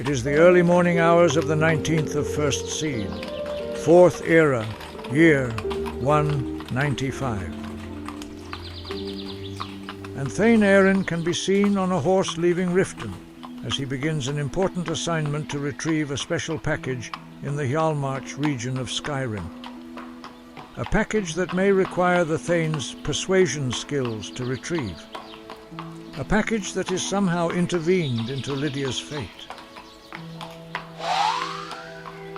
It is the early morning hours of the 19th of First Seed, 4th Era, year 195. And Thane Erin can be seen on a horse leaving Riften as he begins an important assignment to retrieve a special package in the Hjalmarch region of Skyrim. A package that may require the Thane's persuasion skills to retrieve. A package that is somehow intervened into Lydia's fate.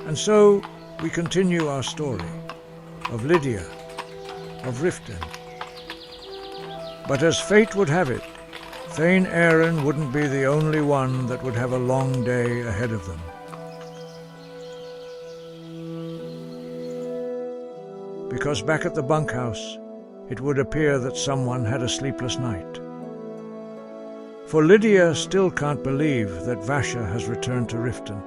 And so we continue our story of Lydia, of Riften. But as fate would have it, Thane Erin wouldn't be the only one that would have a long day ahead of them. Because back at the bunkhouse, it would appear that someone had a sleepless night. For Lydia still can't believe that Vasha has returned to Riften.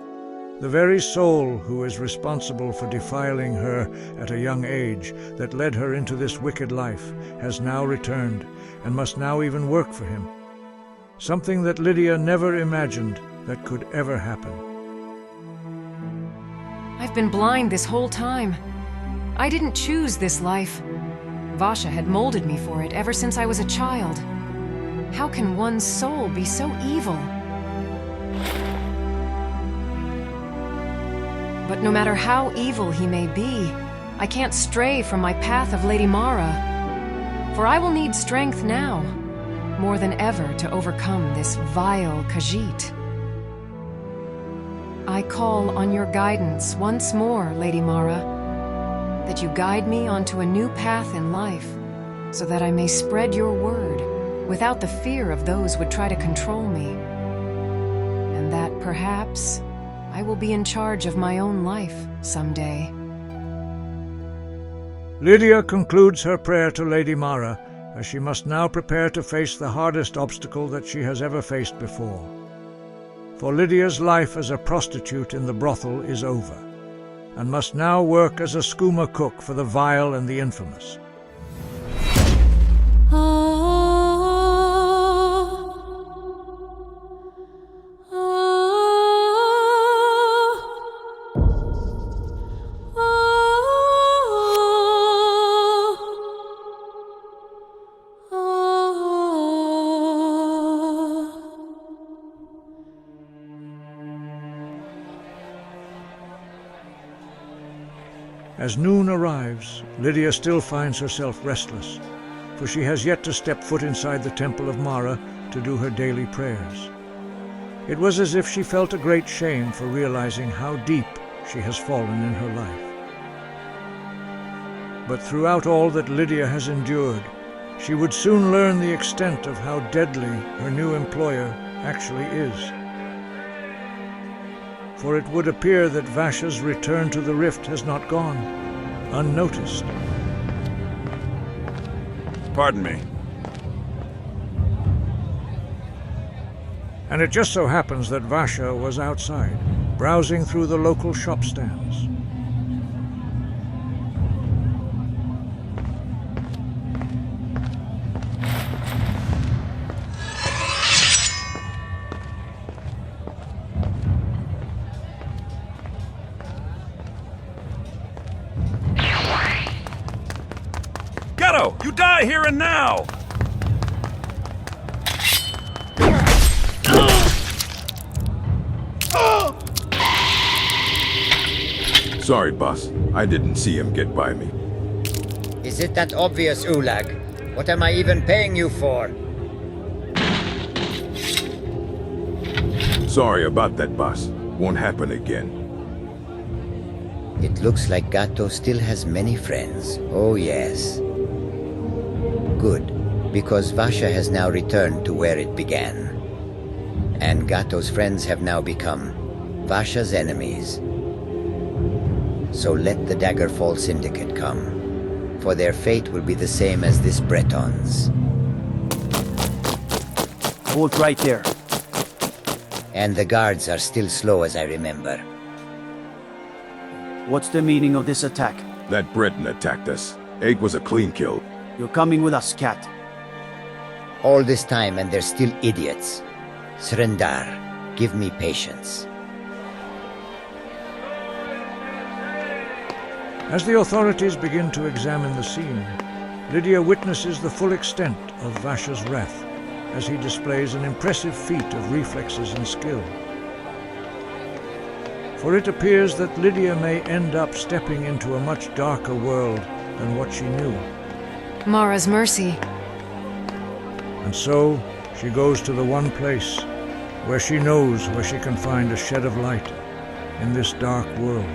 The very soul who is responsible for defiling her at a young age that led her into this wicked life has now returned and must now even work for him. Something that Lydia never imagined that could ever happen. I've been blind this whole time. I didn't choose this life. Vasha had molded me for it ever since I was a child. How can one's soul be so evil? But no matter how evil he may be, I can't stray from my path of Lady Mara. For I will need strength now, more than ever, to overcome this vile Khajiit. I call on your guidance once more, Lady Mara, that you guide me onto a new path in life, so that I may spread your word without the fear of those would try to control me. And that perhaps I will be in charge of my own life someday. Lydia concludes her prayer to Lady Mara, as she must now prepare to face the hardest obstacle that she has ever faced before. For Lydia's life as a prostitute in the brothel is over, and must now work as a skooma cook for the vile and the infamous. As noon arrives, Lydia still finds herself restless, for she has yet to step foot inside the Temple of Mara to do her daily prayers. It was as if she felt a great shame for realizing how deep she has fallen in her life. But throughout all that Lydia has endured, she would soon learn the extent of how deadly her new employer actually is. For it would appear that Vasha's return to the rift has not gone unnoticed. Pardon me. And it just so happens that Vasha was outside, browsing through the local shop stands. You die here and now! Sorry, boss. I didn't see him get by me. Is it that obvious, Ulag? What am I even paying you for? Sorry about that, boss. Won't happen again. It looks like Gato still has many friends. Oh yes. Good, because Vasha has now returned to where it began. And Gato's friends have now become Vasha's enemies. So let the Daggerfall Syndicate come, for their fate will be the same as this Breton's. Hold right there. And the guards are still slow as I remember. What's the meaning of this attack? That Breton attacked us. 8 was a clean kill. You're coming with us, Cat. All this time and they're still idiots. Srendar, give me patience. As the authorities begin to examine the scene, Lydia witnesses the full extent of Vasha's wrath as he displays an impressive feat of reflexes and skill. For it appears that Lydia may end up stepping into a much darker world than what she knew. Mara's mercy. And so, she goes to the one place where she knows where she can find a shed of light in this dark world,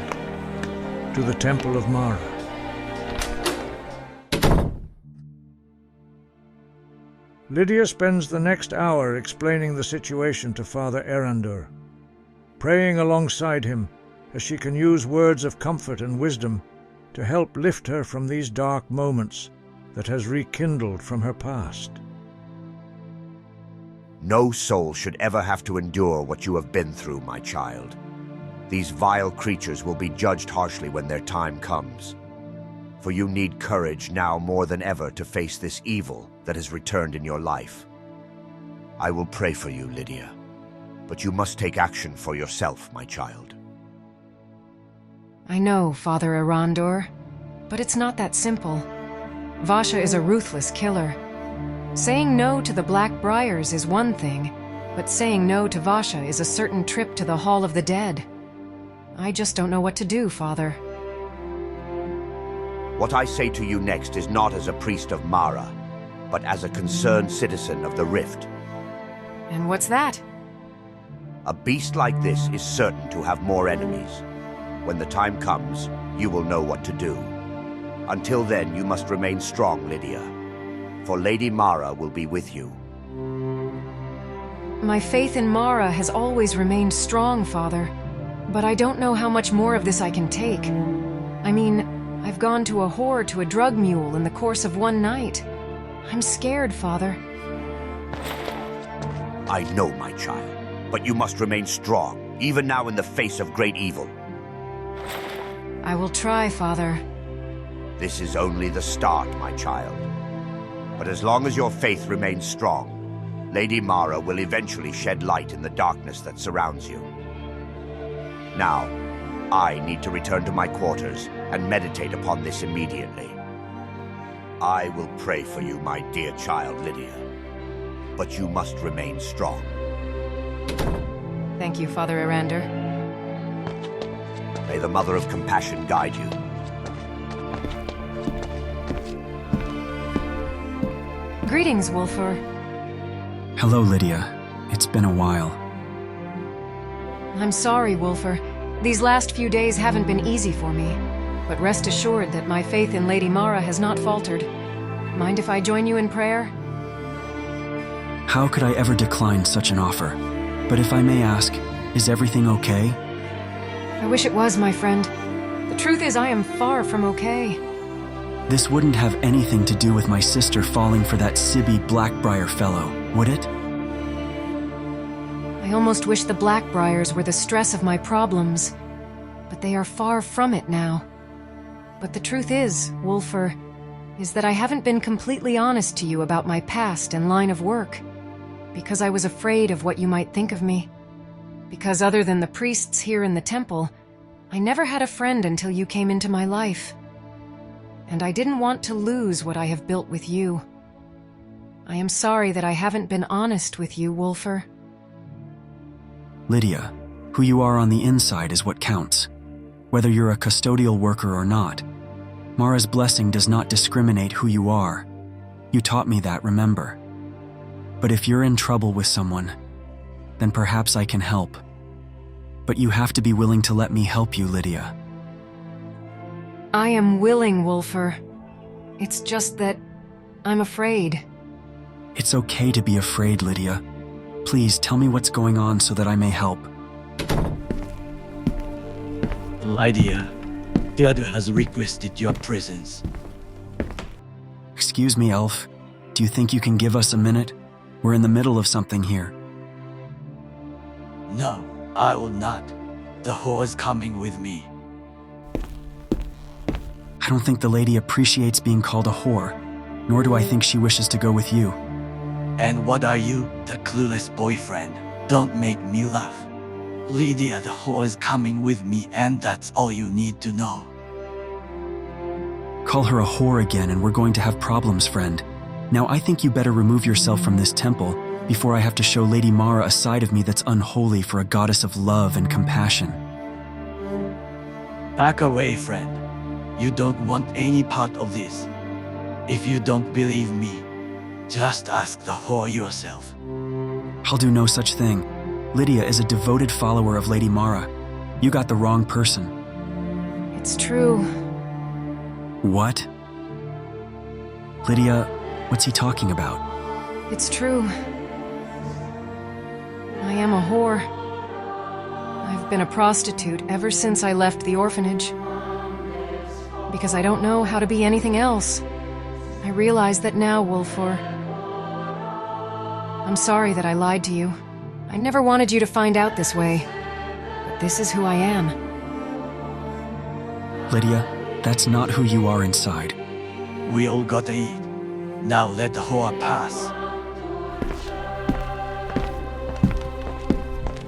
to the Temple of Mara. Lydia spends the next hour explaining the situation to Father Erandur, praying alongside him as she can use words of comfort and wisdom to help lift her from these dark moments that has rekindled from her past. No soul should ever have to endure what you have been through, my child. These vile creatures will be judged harshly when their time comes. For you need courage now more than ever to face this evil that has returned in your life. I will pray for you, Lydia, but you must take action for yourself, my child. I know, Father Erandur, but it's not that simple. Vasha is a ruthless killer. Saying no to the Black Briars is one thing, but saying no to Vasha is a certain trip to the Hall of the Dead. I just don't know what to do, Father. What I say to you next is not as a priest of Mara, but as a concerned citizen of the Rift. And what's that? A beast like this is certain to have more enemies. When the time comes, you will know what to do. Until then, you must remain strong, Lydia, for Lady Mara will be with you. My faith in Mara has always remained strong, Father, but I don't know how much more of this I can take. I mean, I've gone to a whore to a drug mule in the course of one night. I'm scared, Father. I know, my child, but you must remain strong, even now in the face of great evil. I will try, Father. This is only the start, my child. But as long as your faith remains strong, Lady Mara will eventually shed light in the darkness that surrounds you. Now, I need to return to my quarters and meditate upon this immediately. I will pray for you, my dear child, Lydia. But you must remain strong. Thank you, Father Erandur. May the Mother of Compassion guide you. Greetings, Wulfur. Hello, Lydia. It's been a while. I'm sorry, Wulfur. These last few days haven't been easy for me, but rest assured that my faith in Lady Mara has not faltered. Mind if I join you in prayer? How could I ever decline such an offer? But if I may ask, is everything okay? I wish it was, my friend. The truth is I am far from okay. This wouldn't have anything to do with my sister falling for that Sibby Blackbriar fellow, would it? I almost wish the Blackbriars were the stress of my problems, but they are far from it now. But the truth is, Wulfur, is that I haven't been completely honest to you about my past and line of work, because I was afraid of what you might think of me. Because other than the priests here in the temple, I never had a friend until you came into my life. And I didn't want to lose what I have built with you. I am sorry that I haven't been honest with you, Wulfur. Lydia, who you are on the inside is what counts. Whether you're a custodial worker or not, Mara's blessing does not discriminate who you are. You taught me that, remember. But if you're in trouble with someone, then perhaps I can help. But you have to be willing to let me help you, Lydia. I am willing, Wulfur. It's just that I'm afraid. It's okay to be afraid, Lydia. Please tell me what's going on so that I may help. Lydia, the other has requested your presence. Excuse me, Elf. Do you think you can give us a minute? We're in the middle of something here. No, I will not. The whore is coming with me. I don't think the lady appreciates being called a whore, nor do I think she wishes to go with you. And what are you, the clueless boyfriend? Don't make me laugh. Lydia, the whore is coming with me, and that's all you need to know. Call her a whore again and we're going to have problems, friend. Now I think you better remove yourself from this temple before I have to show Lady Mara a side of me that's unholy for a goddess of love and compassion. Back away, friend. You don't want any part of this. If you don't believe me, just ask the whore yourself. I'll do no such thing. Lydia is a devoted follower of Lady Mara. You got the wrong person. It's true. What? Lydia, what's he talking about? It's true. I am a whore. I've been a prostitute ever since I left the orphanage. Because I don't know how to be anything else. I realize that now, Wulfur. I'm sorry that I lied to you. I never wanted you to find out this way. But this is who I am. Lydia, that's not who you are inside. We all gotta eat. Now let the whore pass.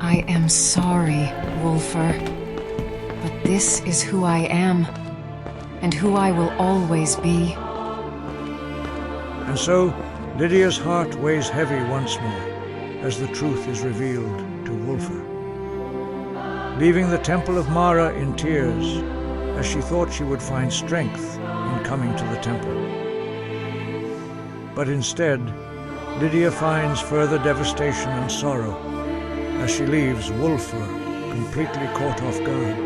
I am sorry, Wulfur. But this is who I am. And who I will always be. And so, Lydia's heart weighs heavy once more as the truth is revealed to Wulfur. Leaving the Temple of Mara in tears, as she thought she would find strength in coming to the temple. But instead, Lydia finds further devastation and sorrow as she leaves Wulfur completely caught off guard.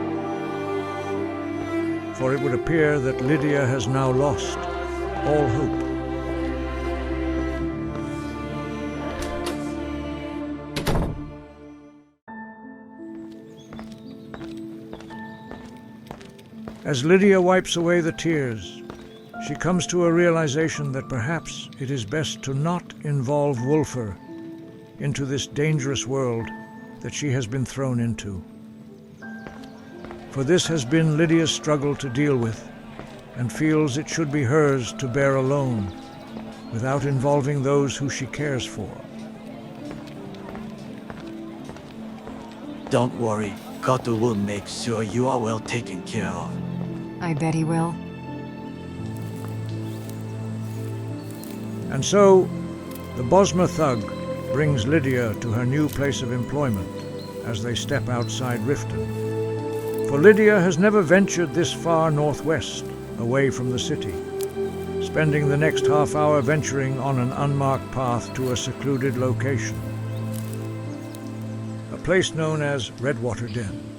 For it would appear that Lydia has now lost all hope. As Lydia wipes away the tears, she comes to a realization that perhaps it is best to not involve Wulfur into this dangerous world that she has been thrown into. For this has been Lydia's struggle to deal with, and feels it should be hers to bear alone, without involving those who she cares for. Don't worry, Kotu will make sure you are well taken care of. I bet he will. And so, the Bosmer thug brings Lydia to her new place of employment as they step outside Riften. For Lydia has never ventured this far northwest, away from the city, spending the next half hour venturing on an unmarked path to a secluded location. A place known as Redwater Den.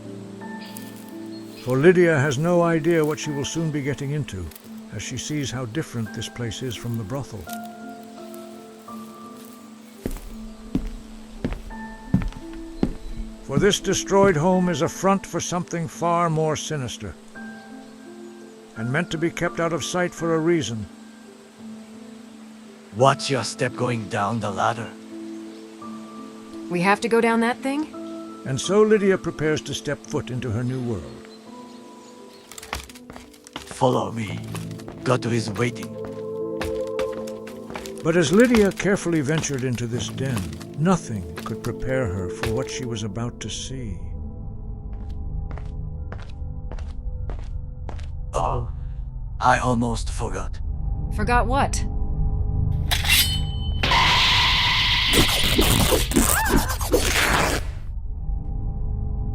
For Lydia has no idea what she will soon be getting into, as she sees how different this place is from the brothel. For this destroyed home is a front for something far more sinister, and meant to be kept out of sight for a reason. Watch your step going down the ladder. We have to go down that thing? And so Lydia prepares to step foot into her new world. Follow me. Kotu is waiting. But as Lydia carefully ventured into this den, nothing could prepare her for what she was about to see. Oh, I almost forgot. Forgot what?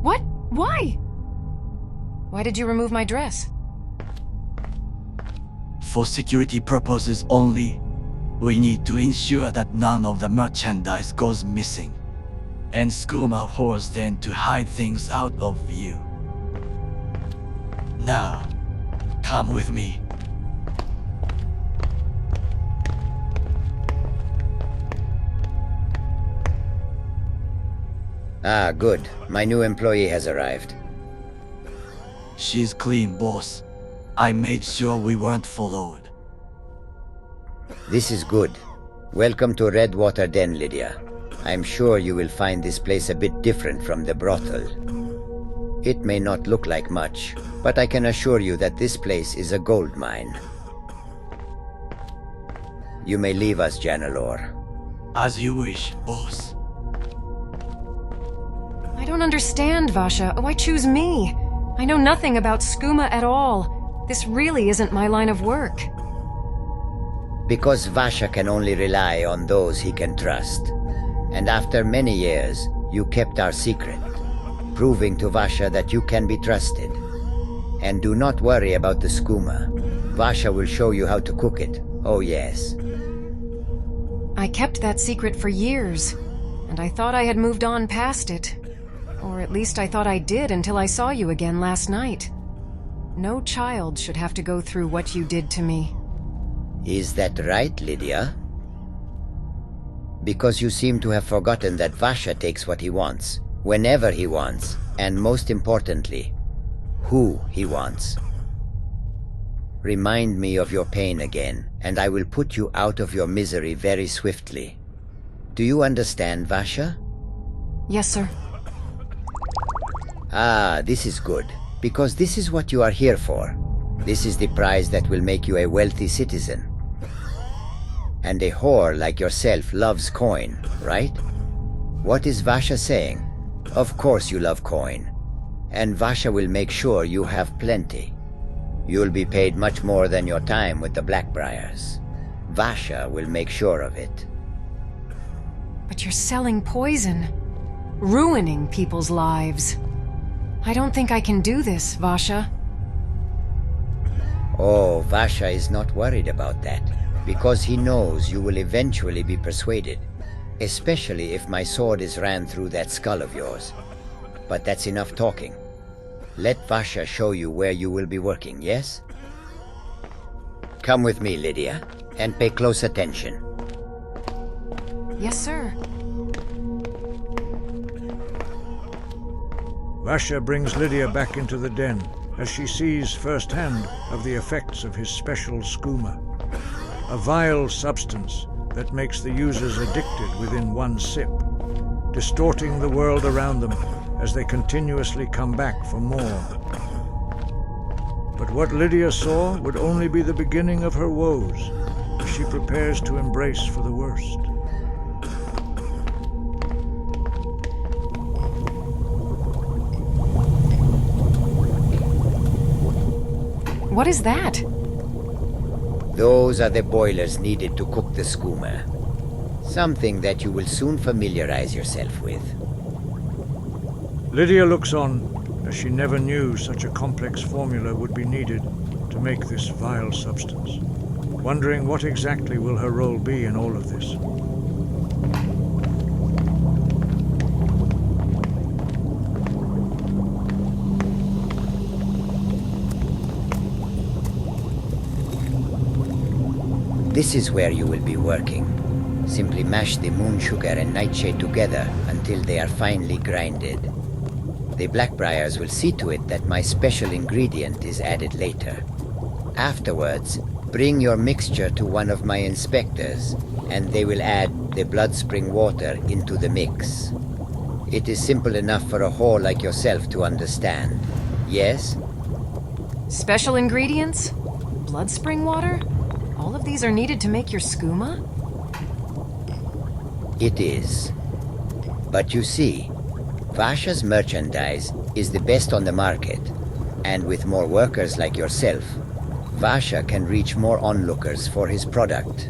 What? Why? Why did you remove my dress? For security purposes only, we need to ensure that none of the merchandise goes missing, and skooma whores then to hide things out of view. Now, come with me. Ah, good. My new employee has arrived. She's clean, boss. I made sure we weren't followed. This is good. Welcome to Redwater Den, Lydia. I'm sure you will find this place a bit different from the brothel. It may not look like much, but I can assure you that this place is a gold mine. You may leave us, Janalor. As you wish, boss. I don't understand, Vasha. Why choose me? I know nothing about skooma at all. This really isn't my line of work. Because Vasha can only rely on those he can trust. And after many years, you kept our secret, proving to Vasha that you can be trusted. And do not worry about the skooma. Vasha will show you how to cook it. Oh yes. I kept that secret for years, and I thought I had moved on past it. Or at least I thought I did until I saw you again last night. No child should have to go through what you did to me. Is that right, Lydia? Because you seem to have forgotten that Vasha takes what he wants, whenever he wants, and most importantly, who he wants. Remind me of your pain again, and I will put you out of your misery very swiftly. Do you understand, Vasha? Yes, sir. Ah, this is good, because this is what you are here for. This is the prize that will make you a wealthy citizen. And a whore like yourself loves coin, right? What is Vasha saying? Of course you love coin. And Vasha will make sure you have plenty. You'll be paid much more than your time with the Blackbriars. Vasha will make sure of it. But you're selling poison, ruining people's lives. I don't think I can do this, Vasha. Oh, Vasha is not worried about that, because he knows you will eventually be persuaded, especially if my sword is ran through that skull of yours. But that's enough talking. Let Vasha show you where you will be working, yes? Come with me, Lydia, and pay close attention. Yes, sir. Vasha brings Lydia back into the den as she sees firsthand of the effects of his special skooma, a vile substance that makes the users addicted within one sip, distorting the world around them as they continuously come back for more. But what Lydia saw would only be the beginning of her woes, as she prepares to embrace for the worst. What is that? Those are the boilers needed to cook the skooma. Something that you will soon familiarize yourself with. Lydia looks on, as she never knew such a complex formula would be needed to make this vile substance, wondering what exactly will her role be in all of this. This is where you will be working. Simply mash the moon sugar and nightshade together until they are finely grinded. The Blackbriars will see to it that my special ingredient is added later. Afterwards, bring your mixture to one of my inspectors, and they will add the blood spring water into the mix. It is simple enough for a whore like yourself to understand. Yes? Special ingredients? Blood spring water? All of these are needed to make your skooma? It is. But you see, Vasha's merchandise is the best on the market, and with more workers like yourself, Vasha can reach more onlookers for his product.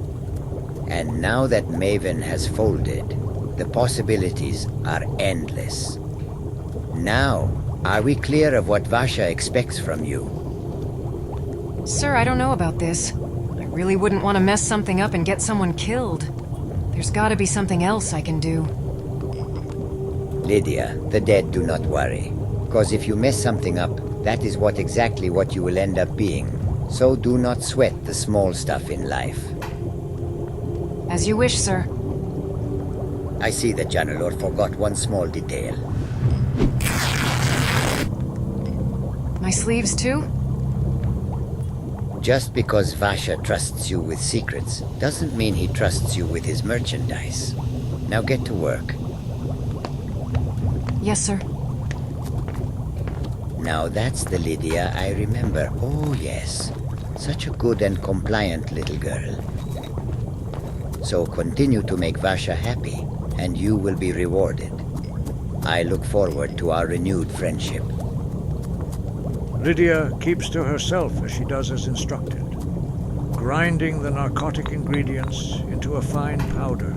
And now that Maven has folded, the possibilities are endless. Now, are we clear of what Vasha expects from you? Sir, I don't know about this. I really wouldn't want to mess something up and get someone killed. There's gotta be something else I can do. Lydia, the dead do not worry. Because if you mess something up, that is exactly what you will end up being. So do not sweat the small stuff in life. As you wish, sir. I see that Janalor forgot one small detail. My sleeves too? Just because Vasha trusts you with secrets doesn't mean he trusts you with his merchandise. Now get to work. Yes, sir. Now that's the Lydia I remember. Oh yes, such a good and compliant little girl. So continue to make Vasha happy, and you will be rewarded. I look forward to our renewed friendship. Lydia keeps to herself as she does as instructed, grinding the narcotic ingredients into a fine powder,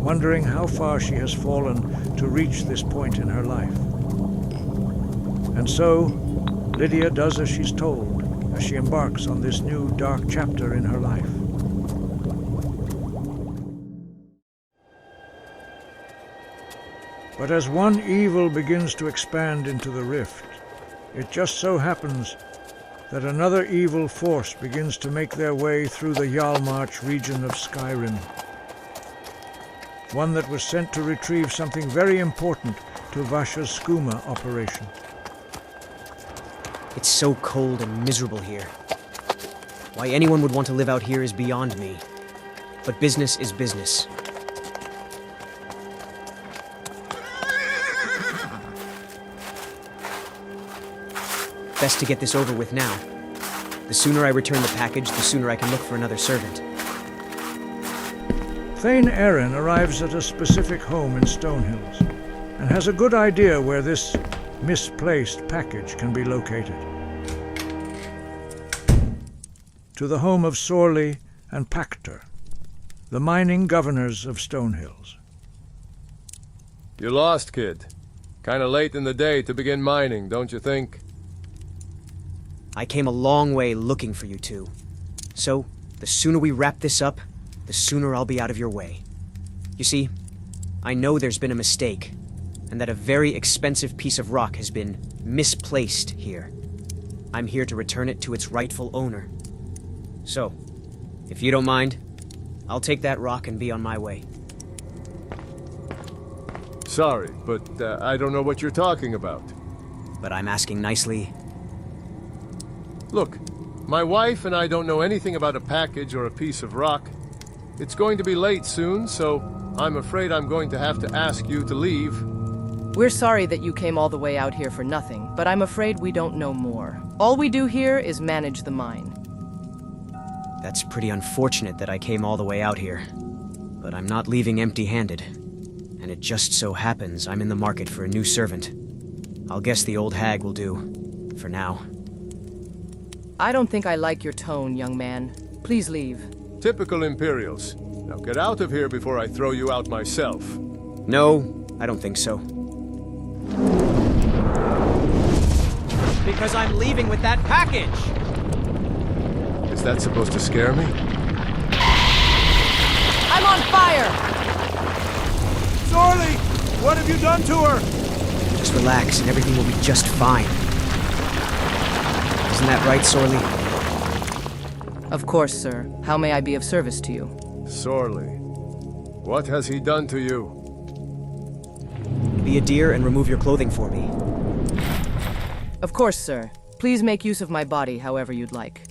wondering how far she has fallen to reach this point in her life. And so, Lydia does as she's told as she embarks on this new dark chapter in her life. But as one evil begins to expand into the rift, it just so happens that another evil force begins to make their way through the Yalmarch region of Skyrim. One that was sent to retrieve something very important to Vasha's skooma operation. It's so cold and miserable here. Why anyone would want to live out here is beyond me. But business is business. Best to get this over with now. The sooner I return the package, the sooner I can look for another servant. Thane Erin arrives at a specific home in Stonehills and has a good idea where this misplaced package can be located. To the home of Sorley and Pactor, the mining governors of Stonehills. You lost, kid. Kinda late in the day to begin mining, don't you think? I came a long way looking for you two. So, the sooner we wrap this up, the sooner I'll be out of your way. You see, I know there's been a mistake, and that a very expensive piece of rock has been misplaced here. I'm here to return it to its rightful owner. So, if you don't mind, I'll take that rock and be on my way. Sorry, but I don't know what you're talking about. But I'm asking nicely. Look, my wife and I don't know anything about a package or a piece of rock. It's going to be late soon, so I'm afraid I'm going to have to ask you to leave. We're sorry that you came all the way out here for nothing, but I'm afraid we don't know more. All we do here is manage the mine. That's pretty unfortunate that I came all the way out here. But I'm not leaving empty-handed. And it just so happens I'm in the market for a new servant. I'll guess the old hag will do, for now. I don't think I like your tone, young man. Please leave. Typical Imperials. Now get out of here before I throw you out myself. No, I don't think so. Because I'm leaving with that package! Is that supposed to scare me? I'm on fire! Sorley! What have you done to her? Just relax and everything will be just fine. Isn't that right, Sorley? Of course, sir. How may I be of service to you? Sorley. What has he done to you? Be a dear and remove your clothing for me. Of course, sir. Please make use of my body however you'd like.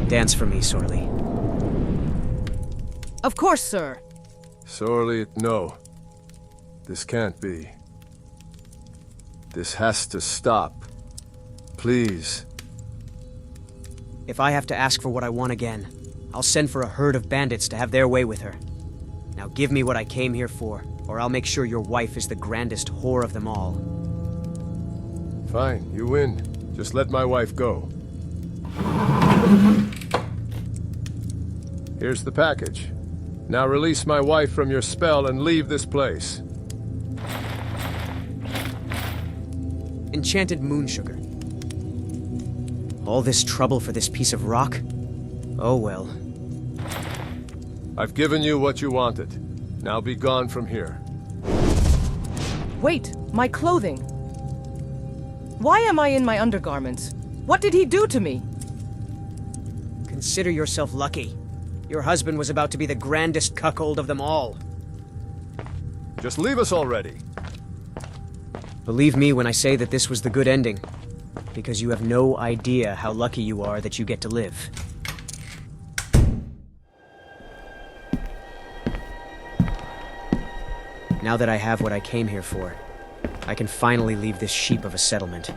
Dance for me, Sorley. Of course, sir. Sorley, no. This can't be. This has to stop. Please. If I have to ask for what I want again, I'll send for a herd of bandits to have their way with her. Now give me what I came here for, or I'll make sure your wife is the grandest whore of them all. Fine, you win. Just let my wife go. Here's the package. Now release my wife from your spell and leave this place. Enchanted moon sugar. All this trouble for this piece of rock? Oh well. I've given you what you wanted. Now be gone from here. Wait, my clothing. Why am I in my undergarments? What did he do to me? Consider yourself lucky. Your husband was about to be the grandest cuckold of them all. Just leave us already. Believe me when I say that this was the good ending. Because you have no idea how lucky you are that you get to live. Now that I have what I came here for, I can finally leave this sheep of a settlement.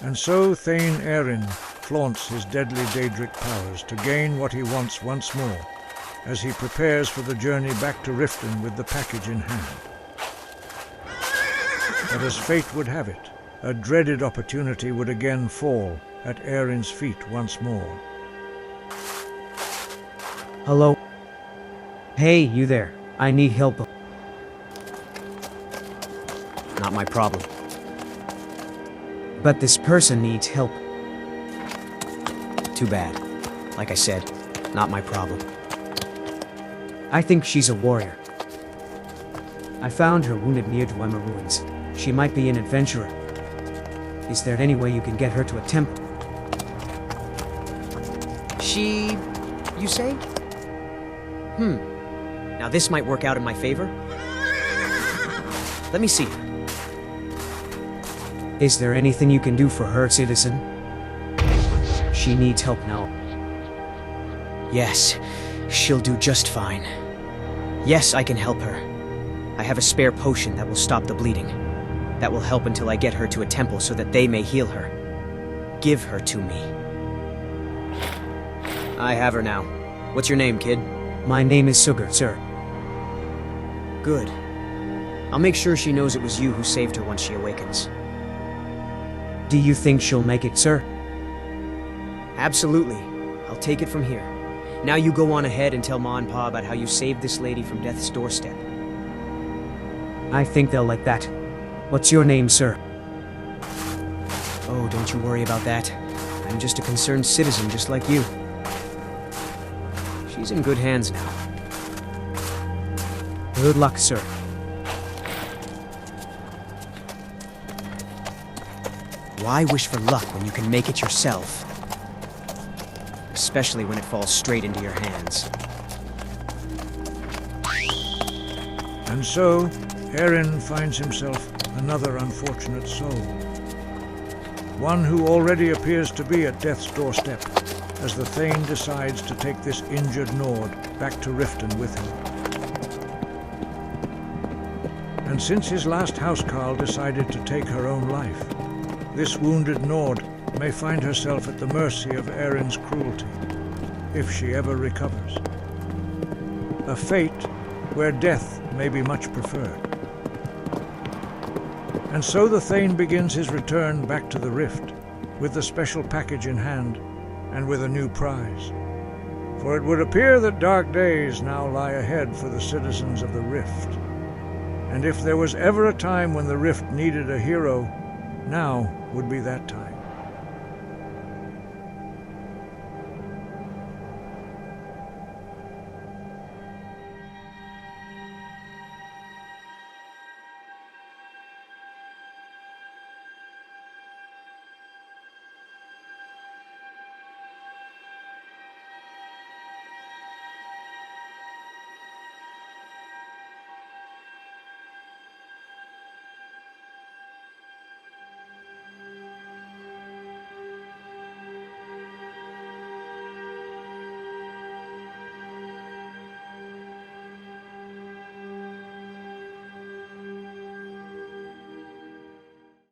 And so Thane Erin flaunts his deadly Daedric powers to gain what he wants once more, as he prepares for the journey back to Riften with the package in hand. But as fate would have it, a dreaded opportunity would again fall at Erin's feet once more. Hello? Hey, you there. I need help. Not my problem. But this person needs help. Too bad. Like I said, not my problem. I think she's a warrior. I found her wounded near Dwemer ruins. She might be an adventurer. Is there any way you can get her to a temple? She... you say? Now this might work out in my favor. Let me see. Is there anything you can do for her, citizen? She needs help now. Yes, she'll do just fine. Yes, I can help her. I have a spare potion that will stop the bleeding. That will help until I get her to a temple so that they may heal her. Give her to me. I have her now. What's your name, kid? My name is Sugar, sir. Good. I'll make sure she knows it was you who saved her once she awakens. Do you think she'll make it, sir? Absolutely. I'll take it from here. Now you go on ahead and tell Ma and Pa about how you saved this lady from death's doorstep. I think they'll like that. What's your name, sir? Oh, don't you worry about that. I'm just a concerned citizen just like you. She's in good hands now. Good luck, sir. Why wish for luck when you can make it yourself? Especially when it falls straight into your hands. And so, Erin finds himself another unfortunate soul. One who already appears to be at death's doorstep, as the Thane decides to take this injured Nord back to Riften with him. And since his last housecarl decided to take her own life, this wounded Nord may find herself at the mercy of Erin's cruelty, if she ever recovers. A fate where death may be much preferred. And so the Thane begins his return back to the Rift, with the special package in hand, and with a new prize. For it would appear that dark days now lie ahead for the citizens of the Rift. And if there was ever a time when the Rift needed a hero, now would be that time.